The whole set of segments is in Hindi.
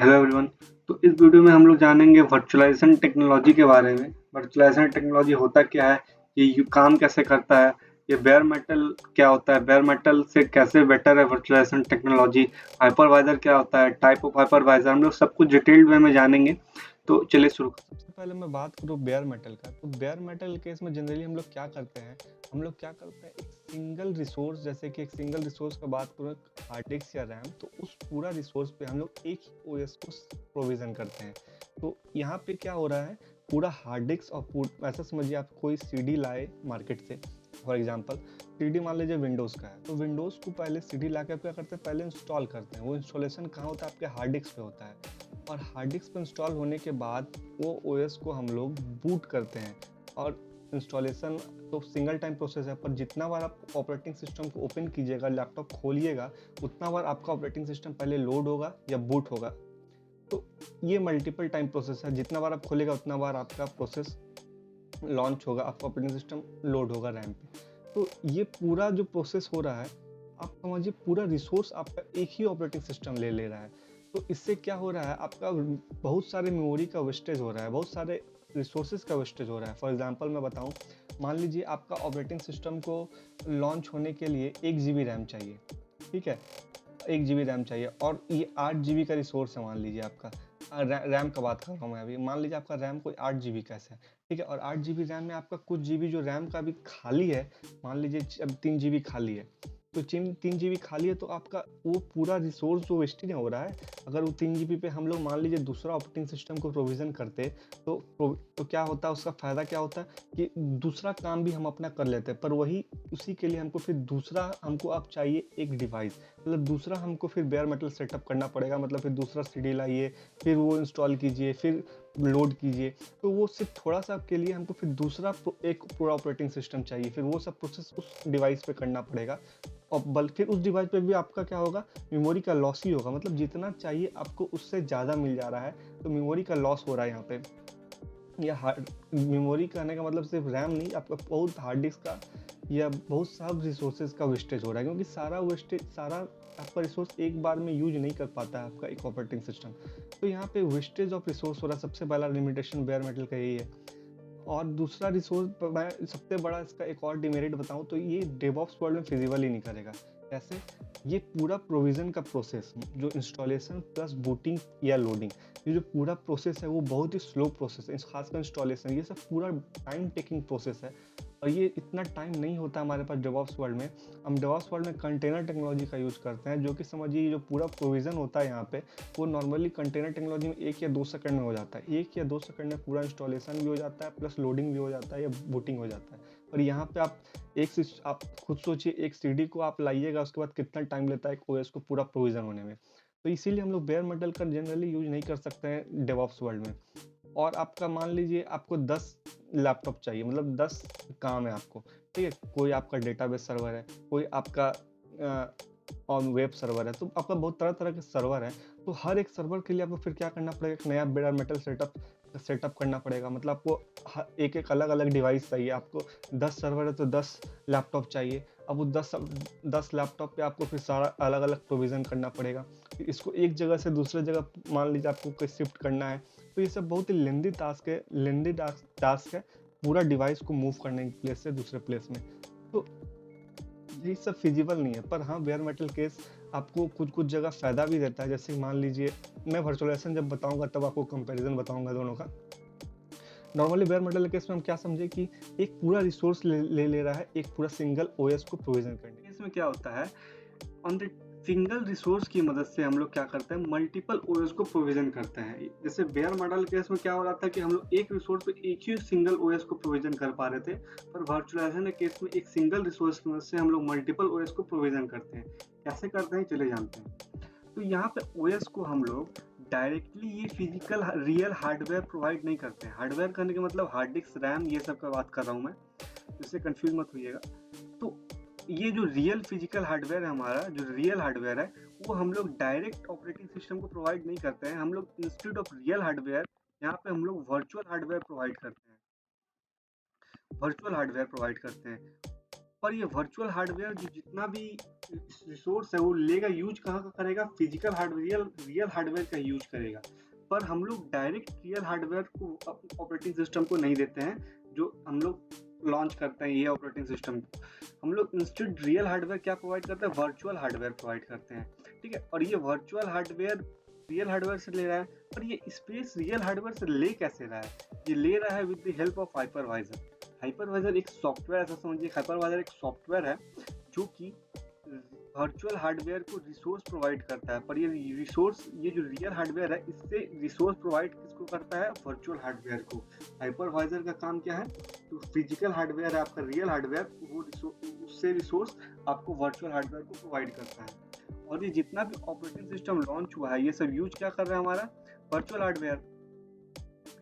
Hello everyone. तो इस वीडियो में हम लोग जानेंगे वर्चुअलाइजेशन टेक्नोलॉजी के बारे में। वर्चुअलाइजेशन टेक्नोलॉजी होता क्या है, ये काम कैसे करता है, ये बेयर मेटल क्या होता है, बेयर मेटल से कैसे बेटर है वर्चुअलाइजेशन टेक्नोलॉजी, हाइपरवाइजर क्या होता है, टाइप ऑफ हाइपरवाइजर, हम लोग सब कुछ डिटेल्ड वे में जानेंगे। तो चलिए शुरू। सबसे पहले मैं बात करूँ बेयर मेटल का, तो बेयर मेटल केस में जनरली हम लोग क्या करते हैं, एक सिंगल रिसोर्स, जैसे कि एक सिंगल रिसोर्स का बात करूँ हार्ड डिस्क या रैम, तो उस पूरा रिसोर्स पे हम लोग एक ही ओएस को प्रोविज़न करते हैं। तो यहाँ पे क्या हो रहा है, पूरा हार्ड डिस्क और ऐसा समझिए आप कोई सीडी लाए मार्केट से, फॉर एग्जांपल सीडी मान लीजिए विंडोज़ का है, तो विंडोज़ को पहले सीडी लाके क्या करते हैं, पहले इंस्टॉल करते हैं। वो इंस्टॉलेशन कहाँ होता है, आपके हार्ड डिस्क पे होता है, और हार्ड डिस्क पर इंस्टॉल होने के बाद वो ओएस को हम लोग बूट करते हैं। और इंस्टॉलेशन तो सिंगल टाइम प्रोसेस है, पर जितना बार आप ऑपरेटिंग सिस्टम को ओपन कीजिएगा, लैपटॉप खोलिएगा, उतना बार आपका ऑपरेटिंग सिस्टम पहले लोड होगा या बूट होगा। तो ये मल्टीपल टाइम प्रोसेस है, जितना बार आप खोलेगा उतना बार आपका प्रोसेस लॉन्च होगा, आपका ऑपरेटिंग सिस्टम लोड होगा रैम पे। तो ये पूरा जो प्रोसेस हो रहा है, आप समझिए पूरा रिसोर्स आपका एक ही ऑपरेटिंग सिस्टम ले ले रहा है। तो इससे क्या हो रहा है, आपका बहुत सारे मेमोरी का वेस्टेज हो रहा है, बहुत सारे रिसोर्सेज का वेस्टेज हो रहा है। फॉर एग्जांपल मैं बताऊं, मान लीजिए आपका ऑपरेटिंग सिस्टम को लॉन्च होने के लिए 1 GB रैम चाहिए, ठीक है, 1 GB रैम चाहिए, और ये 8 GB का रिसोर्स है मान लीजिए आपका। रैम का बात कर रहा हूँ मैं अभी, मान लीजिए आपका रैम कोई 8 GB का है, ठीक है, और 8 GB रैम में आपका कुछ जीबी जो रैम का अभी खाली है, मान लीजिए अब 3 GB खाली है, तो 3 GB खाली है, तो आपका वो पूरा रिसोर्स जो वेस्टेज हो रहा है, अगर वो 3 GB पे हम लोग मान लीजिए दूसरा ऑपरेटिंग सिस्टम को प्रोविज़न करते, तो क्या होता है, उसका फ़ायदा क्या होता है कि दूसरा काम भी हम अपना कर लेते हैं, पर वही उसी के लिए हमको फिर दूसरा हमको अब चाहिए एक डिवाइस, मतलब दूसरा हमको फिर बेयर मेटल सेटअप करना पड़ेगा, मतलब फिर दूसरा सीडी लाइए, फिर वो इंस्टॉल कीजिए, फिर लोड कीजिए। तो वो सिर्फ थोड़ा सा के लिए हमको फिर दूसरा एक पूरा ऑपरेटिंग सिस्टम चाहिए, फिर वो सब प्रोसेस उस डिवाइस पे करना पड़ेगा, और फिर उस डिवाइस पे भी आपका क्या होगा, मेमोरी का लॉस ही होगा, मतलब जितना चाहिए आपको उससे ज़्यादा मिल जा रहा है, तो मेमोरी का लॉस हो रहा है यहाँ पे। या हार्ड मेमोरी कहने का मतलब सिर्फ रैम नहीं, आपका बहुत हार्ड डिस्क का या बहुत सब रिसोर्सेज का वेस्टेज हो रहा है, क्योंकि सारा आपका रिसोर्स एक बार में यूज नहीं कर पाता है आपका एक ऑपरेटिंग सिस्टम। तो यहाँ पे वेस्टेज ऑफ रिसोर्स हो रहा है, सबसे पहला लिमिटेशन बेयर मेटल का यही है। और दूसरा रिसोर्स, मैं सबसे बड़ा इसका एक और डिमेरिट बताऊं, तो ये डेवऑप्स वर्ल्ड में फिजिबल ही नहीं करेगा। कैसे, ये पूरा प्रोविजन का प्रोसेस, जो इंस्टॉलेशन प्लस बूटिंग या लोडिंग, ये जो पूरा प्रोसेस है वो बहुत ही स्लो प्रोसेस है, खासकर इंस्टॉलेशन, ये सब पूरा टाइम टेकिंग प्रोसेस है, और ये इतना टाइम नहीं होता हमारे पास डेवऑप्स वर्ल्ड में। हम डेवऑप्स वर्ल्ड में कंटेनर टेक्नोलॉजी का यूज़ करते हैं, जो कि समझिए जो पूरा प्रोविज़न होता है यहाँ पे, वो नॉर्मली कंटेनर टेक्नोलॉजी में 1 या 2 सेकंड में हो जाता है, 1 या 2 सेकंड में पूरा इंस्टॉलेशन भी हो जाता है, प्लस लोडिंग भी हो जाता है या बूटिंग हो जाता है। पर यहाँ पे आप खुद सोचिए, एक सीडी को आप लाइएगा, उसके बाद कितना टाइम लेता है एक ओएस को पूरा प्रोविज़न होने में। तो इसीलिए हम लोग बेयर मेटल का जनरली यूज़ नहीं कर सकते हैं डेवऑप्स वर्ल्ड में। और आपका मान लीजिए आपको 10 लैपटॉप चाहिए, मतलब 10 काम है आपको, ठीक है, कोई आपका डेटाबेस सर्वर है, कोई आपका और वेब सर्वर है, तो आपका बहुत तरह तरह के सर्वर है। तो हर एक सर्वर के लिए आपको फिर क्या करना पड़ेगा, एक नया बेयर मेटल सेटअप करना पड़ेगा, मतलब आपको एक एक अलग अलग डिवाइस चाहिए। आपको 10 सर्वर है तो 10 लैपटॉप चाहिए, अब वो 10 लैपटॉप पे आपको फिर सारा अलग अलग प्रोविज़न करना पड़ेगा, फिर इसको एक जगह से दूसरे जगह मान लीजिए आपको कोई शिफ्ट करना है, तो ये सब बहुत ही लेंदी टास्क है, पूरा डिवाइस को मूव करने की प्लेस से दूसरे प्लेस में। तो ये सब फिजिबल नहीं है, पर हाँ बेयर मेटल केस आपको कुछ जगह फ़ायदा भी देता है। जैसे मान लीजिए, मैं वर्चुअलाइजेशन जब बताऊंगा तब आपको कंपैरिजन बताऊंगा दोनों का। नॉर्मली बेयर मेटल केस में हम क्या समझे कि एक पूरा रिसोर्स ले रहा है, एक पूरा सिंगल ओएस को प्रोविजन करने। इसमें क्या होता है, ऑन द सिंगल रिसोर्स की मदद से हम लोग क्या करते हैं, मल्टीपल ओएस को प्रोविजन करते हैं। जैसे बेयर मॉडल केस में क्या हो रहा था कि हम लोग एक रिसोर्स पे एक ही सिंगल ओएस को प्रोविजन कर पा रहे थे, पर वर्चुअलाइजेशन के केस में एक सिंगल रिसोर्स की मदद से हम लोग मल्टीपल ओएस को प्रोविजन करते हैं। कैसे करते हैं चले जानते हैं। तो यहाँ पे ओएस को हम लोग डायरेक्टली ये फिजिकल रियल हार्डवेयर प्रोवाइड नहीं करते हैं। हार्डवेयर करने का मतलब हार्ड डिस्क, रैम, ये सब का बात कर रहा हूँ मैं, इससे कंफ्यूज मत होइएगा। तो ये जो रियल फिजिकल हार्डवेयर है, हमारा जो रियल हार्डवेयर है, वो हम लोग डायरेक्ट ऑपरेटिंग सिस्टम को प्रोवाइड नहीं करते हैं। हम लोग इंस्टेड ऑफ रियल हार्डवेयर यहाँ पे हम लोग वर्चुअल हार्डवेयर प्रोवाइड करते हैं, वर्चुअल हार्डवेयर प्रोवाइड करते हैं। पर ये वर्चुअल हार्डवेयर जो जितना भी रिसोर्स है वो लेगा, यूज कहाँ का करेगा, फिजिकल हार्डवेयर, रियल हार्डवेयर का यूज करेगा। पर हम लोग डायरेक्ट रियल हार्डवेयर को ऑपरेटिंग सिस्टम को नहीं देते हैं, जो हम लोग लॉन्च करते हैं ये ऑपरेटिंग सिस्टम को। हम लोग इंस्टेड रियल हार्डवेयर क्या प्रोवाइड करते हैं, वर्चुअल हार्डवेयर प्रोवाइड करते हैं, ठीक है। और ये वर्चुअल हार्डवेयर रियल हार्डवेयर से ले रहा है, पर ये स्पेस रियल हार्डवेयर से ले कैसे रहा है, ये ले रहा है with the help of hypervisor. Hypervisor एक सॉफ्टवेयर, ऐसा समझिए हाइपरवाइजर एक सॉफ्टवेयर है जो कि वर्चुअल हार्डवेयर को रिसोर्स प्रोवाइड करता है। पर ये रिसोर्स, ये जो रियल हार्डवेयर है, इससे रिसोर्स प्रोवाइड किसको करता है, वर्चुअल हार्डवेयर को। हाइपरवाइजर का काम क्या है, तो फिजिकल हार्डवेयर है आपका रियल हार्डवेयर, वो उससे रिसोर्स आपको वर्चुअल हार्डवेयर को प्रोवाइड करता है। और ये जितना भी ऑपरेटिंग सिस्टम लॉन्च हुआ है, ये सब यूज क्या कर रहा है, हमारा वर्चुअल हार्डवेयर,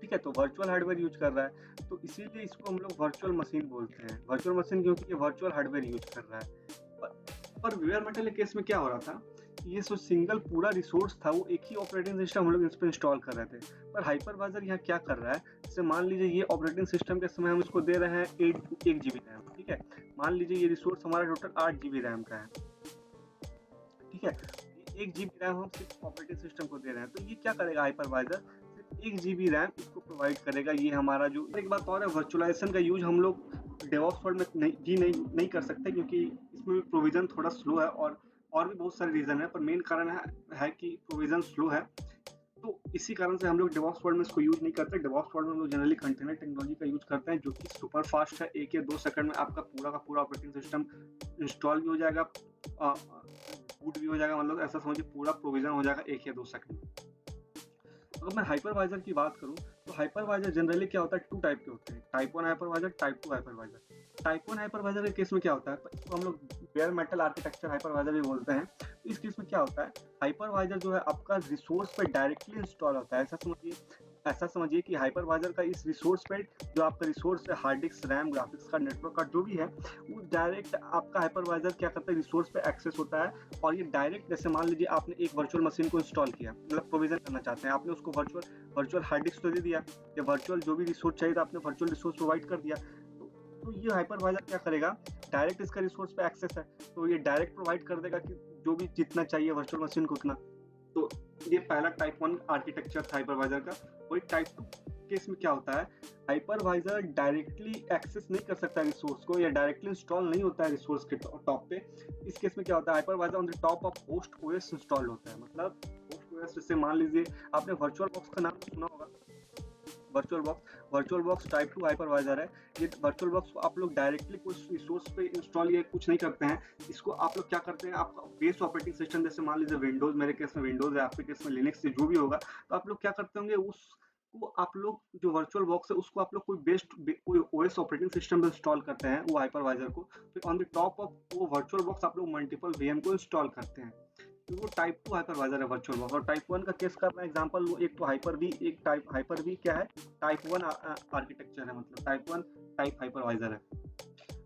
ठीक है। तो वर्चुअल हार्डवेयर यूज कर रहा है, तो इसीलिए इसको हम लोग वर्चुअल मशीन बोलते हैं। वर्चुअल मशीन क्योंकि ये वर्चुअल हार्डवेयर यूज कर रहा है। पर बेयर मेटल के केस में क्या हो रहा था, ये जो सिंगल पूरा रिसोर्स था वो एक ही ऑपरेटिंग सिस्टम हम लोग इस पर इंस्टॉल कर रहे थे। पर हाइपरवाइजर यहाँ क्या कर रहा है, जैसे मान लीजिए ये ऑपरेटिंग सिस्टम के समय हम इसको दे रहे हैं 1 GB रैम, ठीक है। मान लीजिए ये रिसोर्स हमारा टोटल 8 GB रैम का है, ठीक है। 1 GB रैम हम सिर्फ ऑपरेटिंग सिस्टम को दे रहे हैं, तो ये क्या करेगा हाइपरवाइजर, सिर्फ 1 GB रैम इसको प्रोवाइड करेगा। ये हमारा जो एक बात और है, वर्चुअलाइजेशन का यूज हम लोग डेवऑप्स वर्ल्ड में नहीं कर सकते, क्योंकि इसमें प्रोविजन थोड़ा स्लो है, और भी बहुत सारे रीजन है, पर मेन कारण है कि प्रोविजन स्लो है। तो इसी कारण से हम लोग डेवऑप्स वर्ल्ड में इसको यूज नहीं करते। डेवऑप्स वर्ल्ड में हम लोग जनरली कंटेनर टेक्नोलॉजी का यूज करते हैं, जो कि सुपर फास्ट है। 1 या 2 सेकंड में आपका पूरा का पूरा ऑपरेटिंग सिस्टम इंस्टॉल भी हो जाएगा, बूट भी हो जाएगा, मतलब ऐसा समझिए पूरा प्रोविजन हो जाएगा 1 या 2 सेकंड में। अगर मैं हाइपरवाइजर की बात करूं, तो हाइपरवाइजर जनरली क्या होता है, 2 टाइप के होते हैं, type 1 hypervisor, type 2 hypervisor. Type 1 hypervisor के केस में क्या होता है, तो हम लोग बेयर मेटल आर्किटेक्चर हाइपरवाइजर भी बोलते हैं। तो इस केस में क्या होता है, हाइपरवाइजर जो है आपका रिसोर्स पे डायरेक्टली इंस्टॉल होता है। ऐसा समझिए कि हाइपरवाइजर का इस रिसोर्स पे, जो आपका रिसोर्स है, hard disk, RAM, graphics card, network card, जो भी है, वो डायरेक्ट आपका हाइपरवाइजर क्या करता है, रिसोर्स पे एक्सेस होता है। और ये डायरेक्ट, जैसे मान लीजिए आपने एक वर्चुअल मशीन को इंस्टॉल किया, मतलब प्रोविजन करना चाहते हैं, आपने उसको वर्चुअल हार्ड डिस्क तो दे दिया, या वर्चुअल जो भी रिसोर्स चाहिए था आपने वर्चुअल रिसोर्स प्रोवाइड कर दिया। तो ये हाइपरवाइजर क्या करेगा, डायरेक्ट इसका रिसोर्स पे एक्सेस है, तो ये डायरेक्ट प्रोवाइड कर देगा कि जो भी जितना चाहिए वर्चुअल मशीन को उतना। तो ये पहला टाइप 1 आर्किटेक्चर था हाइपरवाइजर का। वही टाइप 2 केस में क्या होता है, हाइपरवाइजर डायरेक्टली एक्सेस नहीं कर सकता रिसोर्स को, या डायरेक्टली इंस्टॉल नहीं होता है रिसोर्स के टॉप पे। इस केस में क्या होता है, hypervisor on the top of host OS install होता है। मतलब होस्ट ओएस, जैसे मान लीजिए आपने वर्चुअल बॉक्स का नाम सुना होगा, वर्चुअल बॉक्स टाइप 2 हाइपरवाइजर है। ये वर्चुअल बॉक्स को आप लोग डायरेक्टली कुछ रिसोर्स पे इंस्टॉल या कुछ नहीं करते हैं। इसको आप लोग क्या करते हैं, आपका बेस्ड ऑपरेटिंग सिस्टम, जैसे मान लीजिए विंडोज, मेरे केस में विंडोज है, आपके केस में लिनक्स, जो भी होगा, तो आप लोग क्या करते होंगे, उसको आप लोग जो वर्चुअल बॉक्स है उसको आप लोग कोई ओएस ऑपरेटिंग सिस्टम में इंस्टॉल करते हैं वो हाइपरवाइजर को। फिर ऑन द टॉप ऑफ वो वर्चुअल बॉक्स आप लोग मल्टीपल वीएम को इंस्टॉल करते हैं। तो वो टाइप 2 हाइपरवाइजर है वर्चुअल बॉक्स। और टाइप 1 का केस का मैं एग्जांपल लूं, एक तो हाइपर वी, एक टाइप हाइपर वी क्या है, टाइप 1 आर्किटेक्चर है, मतलब टाइप 1 टाइप हाइपरवाइजर है।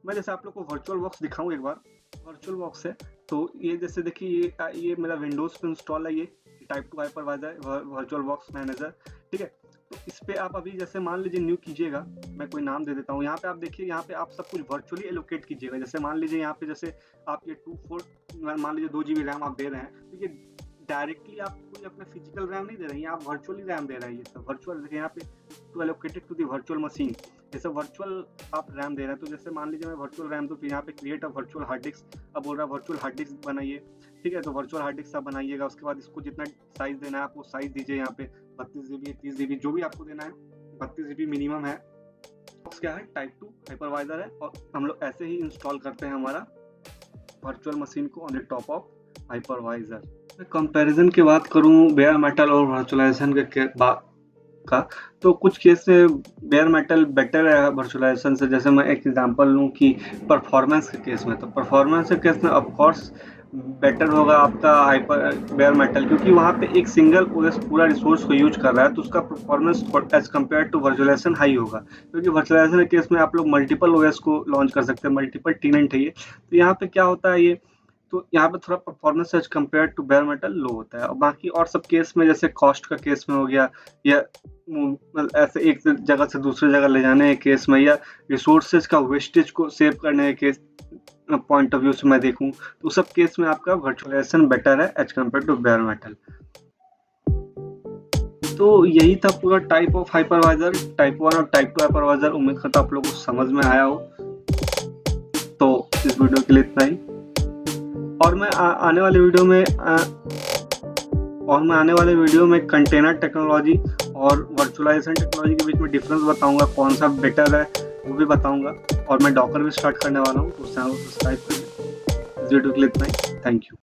मैं जैसे आप लोग को वर्चुअल बॉक्स दिखाऊं एक बार, वर्चुअल बॉक्स है, तो ये जैसे देखिए ये मेरा विंडोज पे इंस्टॉल है, ये type 2 hypervisor virtual box manager, ठीक है। तो इस पे आप अभी जैसे मान लीजिए न्यू कीजिएगा, मैं कोई नाम दे देता हूँ, यहाँ पे आप देखिए, यहाँ पे आप सब कुछ वर्चुअली एलोकेट कीजिएगा। जैसे मान लीजिए यहाँ पे जैसे आप ये 2 मान लीजिए 2 GB रैम आप दे रहे हैं, तो ये डायरेक्टली आप कोई अपना फिजिकल रैम नहीं दे रहे हैं, आप वर्चुअली रैम दे रहे हैं। ये सब वर्चुअल देखिए यहाँ पे to allocated to the virtual machine, जैसे वर्चुअल आप रैम दे रहे हैं। तो जैसे मान लीजिए मैं वर्चुअल रैम, तो फिर यहाँ पे create a virtual hard disk, अब बोल रहा है वर्चुअल हार्ड डिस्क बनाइए, ठीक है। तो वर्चुअल हार्ड डिस्क आप बनाइएगा, उसके बाद इसको जितना साइज देना है आप वो साइज दीजिए। यहाँ पे 32 GB, 30 GB, जो भी आपको देना है, 32 GB मिनिमम है। क्या है, टाइप 2 हाइपरवाइजर है, और हम लोग ऐसे ही इंस्टॉल करते हैं हमारा वर्चुअल मशीन को on the top of hypervisor. Comparison की बात करूं बेयर मेटल और वर्चुअलाइजेशन के का, तो कुछ केस में बेयर मेटल बेटर है वर्चुअलाइजेशन से। जैसे मैं एक एग्जांपल लूं कि परफॉर्मेंस के केस में, तो परफॉर्मेंस के केस में ऑफ कोर्स बेटर होगा आपका हाइपर बेयर मेटल, क्योंकि वहाँ पे एक सिंगल ओएस पूरा रिसोर्स को यूज कर रहा है, तो उसका performance as compared to virtualization high होगा। क्योंकि वर्चुअलाइजेशन के केस में आप लोग मल्टीपल ओएस को लॉन्च कर सकते हैं, मल्टीपल टेनेंट है ये। तो यहाँ पे क्या होता है, ये तो यहाँ पे थोड़ा performance as compared to bare metal low होता है। और बाकी और सब केस में, जैसे कॉस्ट का केस में हो गया, या ऐसे एक जगह से दूसरी जगह ले जाने के केस में, या रिसोर्सेज का वेस्टेज को सेव करने के केस, पॉइंट ऑफ व्यू से मैं देखूं तो सब केस में आपका वर्चुअलाइजेशन बेटर है as compared to bare metal. तो यही था पूरा टाइप ऑफ हाइपरवाइजर, टाइप 1 और टाइप 2 हाइपरवाइजर। उम्मीद करता हूँ आप लोगों को समझ में आया हो। तो इस वीडियो के लिए इतना ही, और मैं आने वाले वीडियो में कंटेनर टेक्नोलॉजी और वर्चुअलाइजेशन टेक्नोलॉजी के बीच में डिफरेंस बताऊंगा, कौन सा बेटर है वो भी बताऊंगा। और मैं डॉकर भी स्टार्ट करने वाला हूँ, तो चैनल को सब्सक्राइब करें। इस वीडियो के लिए इतना ही, थैंक यू।